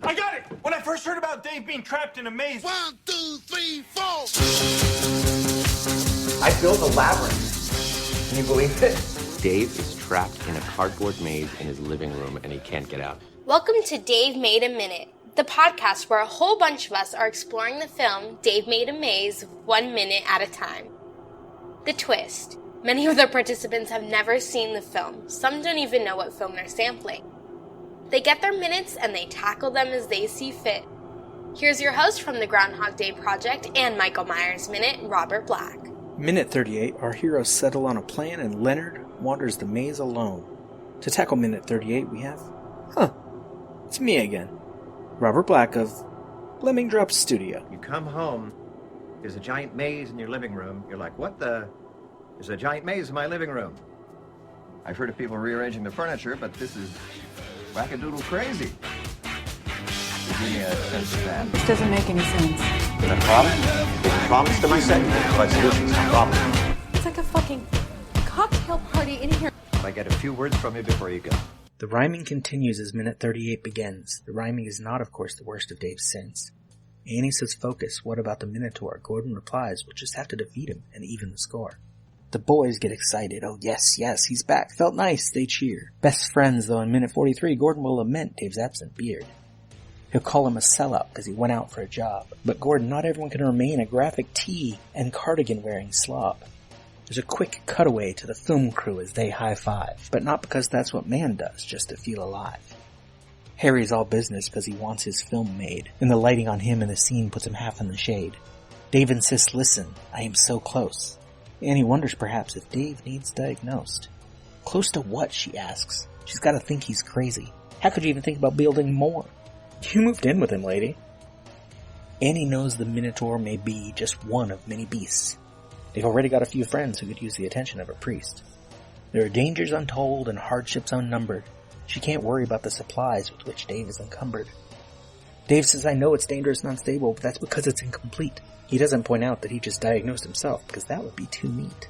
I got it! When I first heard about Dave being trapped in a maze... 1, 2, 3, 4! I built a labyrinth. Can you believe it? Dave is trapped in a cardboard maze in his living room and he can't get out. Welcome to Dave Made a Minute, the podcast where a whole bunch of us are exploring the film Dave Made a Maze 1 minute at a time. The twist. Many of the participants have never seen the film. Some don't even know what film they're sampling. They get their minutes and they tackle them as they see fit. Here's your host from the Groundhog Day Project and Michael Myers Minute, Robert Black. Minute 38, our heroes settle on a plan and Leonard wanders the maze alone. To tackle Minute 38 we have... it's me again. Robert Black of Lemming Studio. You come home, there's a giant maze in your living room. You're like, what the... There's a giant maze in my living room. I've heard of people rearranging their furniture, but this is wackadoodle crazy. Give me a sense of that. This doesn't make any sense. Is that a problem? Did you promise to myself? My solution's no problem. It's like a fucking cocktail party in here. I get a few words from you before you go. The rhyming continues as Minute 38 begins. The rhyming is not, of course, the worst of Dave's sins. Annie says, focus, what about the Minotaur? Gordon replies, we'll just have to defeat him and even the score. The boys get excited. Oh, yes, he's back. Felt nice. They cheer. Best friends, though, in Minute 43, Gordon will lament Dave's absent beard. He'll call him a sellout because he went out for a job. But Gordon, not everyone can remain a graphic tee and cardigan-wearing slob. There's a quick cutaway to the film crew as they high-five. But not because that's what man does, just to feel alive. Harry's all business because he wants his film made, and the lighting on him in the scene puts him half in the shade. Dave insists, listen, I am so close. Annie wonders perhaps if Dave needs diagnosed. Close to what, she asks. She's got to think he's crazy. How could you even think about building more? You moved in with him, lady. Annie knows the Minotaur may be just one of many beasts. They've already got a few friends who could use the attention of a priest. There are dangers untold and hardships unnumbered. She can't worry about the supplies with which Dave is encumbered. Dave says, I know it's dangerous and unstable, but that's because it's incomplete. He doesn't point out that he just diagnosed himself, because that would be too neat.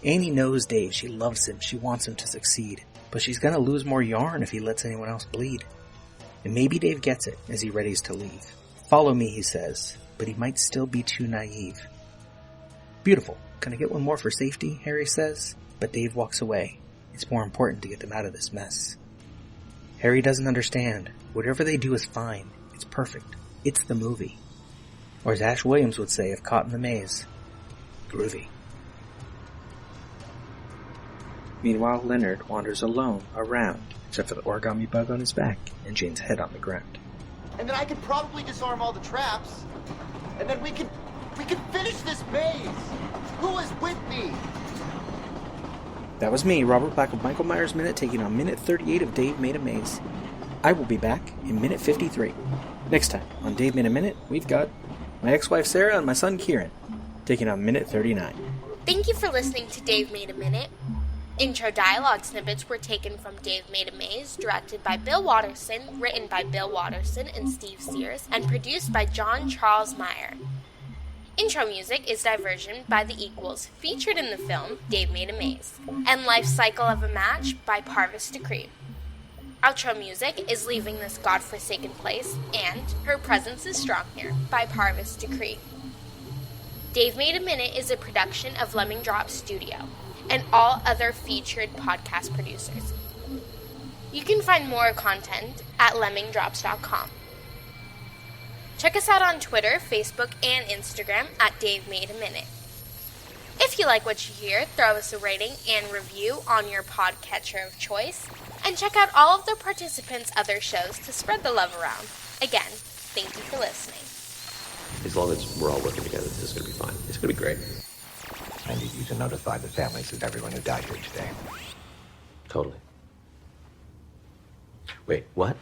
Annie knows Dave, she loves him, she wants him to succeed, but she's gonna lose more yarn if he lets anyone else bleed. And maybe Dave gets it as he readies to leave. Follow me, he says, but he might still be too naive. Beautiful. Can I get one more for safety? Harry says, but Dave walks away. It's more important to get them out of this mess. Harry doesn't understand. Whatever they do is fine. It's perfect. It's the movie. Or as Ash Williams would say if caught in the maze, groovy. Meanwhile, Leonard wanders alone around, except for the origami bug on his back and Jane's head on the ground. And then I could probably disarm all the traps. And then we can finish this maze. Who is with me? That was me, Robert Black of Michael Myers Minute, taking on Minute 38 of Dave Made a Maze. I will be back in Minute 53. Next time on Dave Made a Minute, we've got my ex-wife Sarah and my son Kieran, taking on Minute 39. Thank you for listening to Dave Made a Minute. Intro dialogue snippets were taken from Dave Made a Maze, directed by Bill Watterson, written by Bill Watterson and Steve Sears, and produced by John Charles Meyer. Intro music is Diversion by The Equals, featured in the film Dave Made a Maze, and Life Cycle of a Match by Parvis Decree. Outro music is Leaving This God-Forsaken Place and Her Presence is Strong Here by Parvis Decree. Dave Made a Minute is a production of Lemming Studio and all other featured podcast producers. You can find more content at lemmingdrops.com. Check us out on Twitter, Facebook, and Instagram at Dave Made a Minute. If you like what you hear, throw us a rating and review on your podcatcher of choice, and check out all of the participants' other shows to spread the love around. Again, thank you for listening. As long as we're all working together, this is going to be fine. It's going to be great. I need you to notify the families of everyone who died here today. Totally. Wait, what?